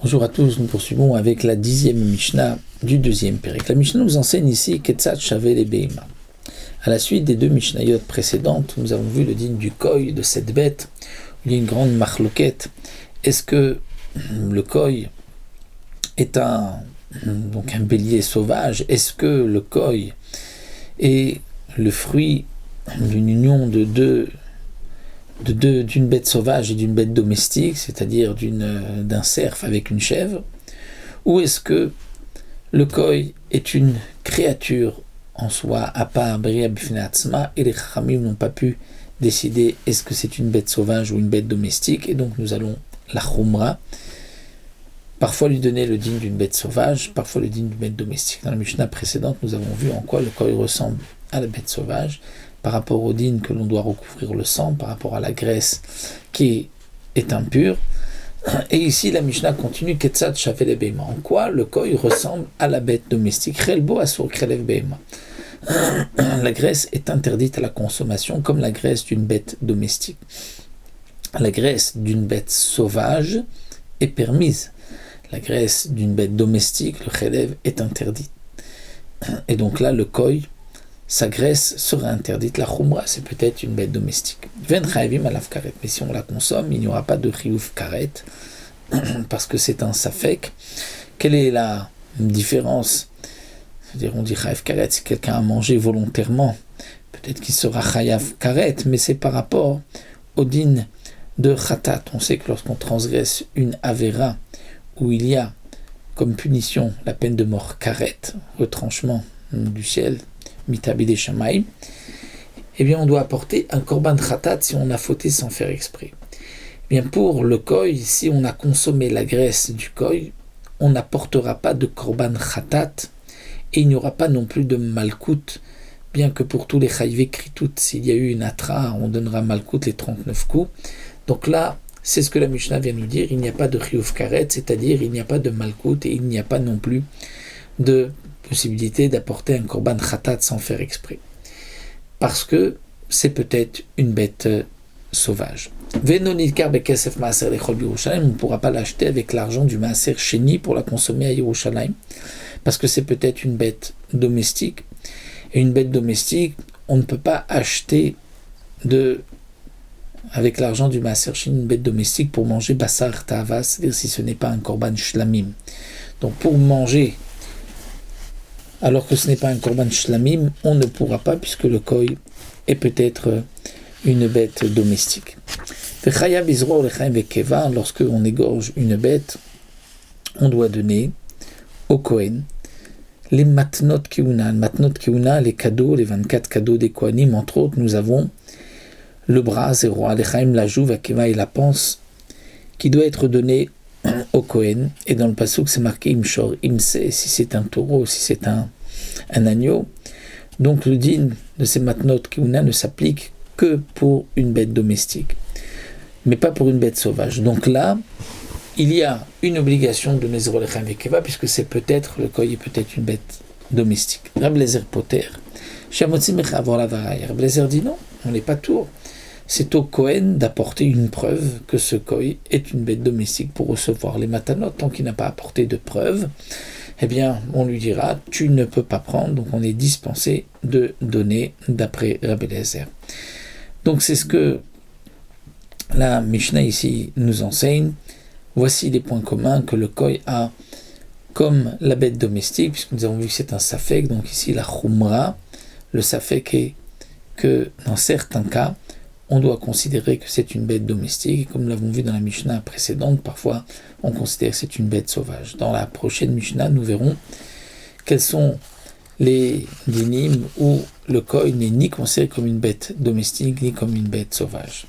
Bonjour à tous, nous poursuivons avec la 10e Mishnah du deuxième Pérek. La Mishnah nous enseigne ici Ketzat Shavel et Behema. À la suite des deux Mishnayot précédentes, nous avons vu le digne du Koy, de cette bête, où il y a une grande marloquette. Est-ce que le Koy est un bélier sauvage? Est-ce que le Koy est le fruit d'une union d'une bête sauvage et d'une bête domestique, c'est-à-dire d'un cerf avec une chèvre, ou est-ce que le Koy est une créature en soi, à part Bria Bifnei Atzma, et les Chachamim n'ont pas pu décider est-ce que c'est une bête sauvage ou une bête domestique, et donc nous allons la Chumra, parfois lui donner le digne d'une bête sauvage, parfois le digne d'une bête domestique. Dans la Mishnah précédente, nous avons vu en quoi le Koy ressemble à la bête sauvage, par rapport au din que l'on doit recouvrir le sang, par rapport à la graisse qui est impure. Et ici, la Mishnah continue, Ketzat Shavel Behema. En quoi le Koy ressemble à la bête domestique? Chelbo Asur Krelev Behema. La graisse est interdite à la consommation comme la graisse d'une bête domestique. La graisse d'une bête sauvage est permise. La graisse d'une bête domestique, le Chelev, est interdite. Et donc là, le Koy, sa graisse sera interdite. La Chumra, c'est peut-être une bête domestique. Ven Chayavim Alav Karet. Mais si on la consomme, il n'y aura pas de Chiyuv Karet, parce que c'est un Safek. Quelle est la différence? C'est-à-dire, on dit Chayav Karet, si quelqu'un a mangé volontairement, peut-être qu'il sera Chayav Karet, mais c'est par rapport au din de Khatat. On sait que lorsqu'on transgresse une Avera, où il y a comme punition la peine de mort Karet, retranchement du ciel, Mitabide Shamaim, eh bien on doit apporter un korban khatat si on a fauté sans faire exprès. Eh bien pour le Koy, si on a consommé la graisse du Koy, on n'apportera pas de korban khatat et il n'y aura pas non plus de malkout, bien que pour tous les chayvé kritout, s'il y a eu une atra, on donnera malkout les 39 coups. Donc là, c'est ce que la Mishnah vient nous dire, il n'y a pas de chiyuv karet, c'est-à-dire il n'y a pas de malkout et il n'y a pas non plus de possibilité d'apporter un korban khatat sans faire exprès. Parce que c'est peut-être une bête sauvage. On ne pourra pas l'acheter avec l'argent du maaser sheni pour la consommer à Yerushalayim, parce que c'est peut-être une bête domestique. Et une bête domestique, on ne peut pas acheter avec l'argent du maaser sheni une bête domestique pour manger basar ta'ava, c'est-à-dire si ce n'est pas un korban shlamim. Donc pour manger alors que ce n'est pas un korban shlamim, on ne pourra pas, puisque le Koy est peut-être une bête domestique. Lorsque on égorge une bête, on doit donner au Kohen les matnot keuna, les cadeaux, les 24 cadeaux des Kohanim. Entre autres, nous avons le bras, la jouve, akeva et la panse, qui doit être donné au Kohen, et dans le passouk c'est marqué imshor, imse, si c'est un taureau, si c'est un agneau. Donc le din de ces matnot keuna ne s'applique que pour une bête domestique, mais pas pour une bête sauvage. Donc là, il y a une obligation de Nezro Lechem Vekeva, puisque c'est peut-être, le Koy est peut-être une bête domestique. Rabbi Eliezer Poter, Shamotzi Mechav Lavaraï. Rabbi Eliezer dit non, on n'est pas tour. C'est au Kohen d'apporter une preuve que ce Koy est une bête domestique pour recevoir les matanot. Tant qu'il n'a pas apporté de preuve, eh bien, on lui dira, tu ne peux pas prendre, donc on est dispensé de donner d'après Rabbi Eliezer. Donc c'est ce que la Mishnah ici nous enseigne. Voici les points communs que le Koy a comme la bête domestique, puisque nous avons vu que c'est un safek, donc ici la Chumra, le safek est que dans certains cas, on doit considérer que c'est une bête domestique, et comme nous l'avons vu dans la Mishnah précédente, parfois on considère que c'est une bête sauvage. Dans la prochaine Mishnah, nous verrons quels sont les dinim où le Koy n'est ni considéré comme une bête domestique, ni comme une bête sauvage.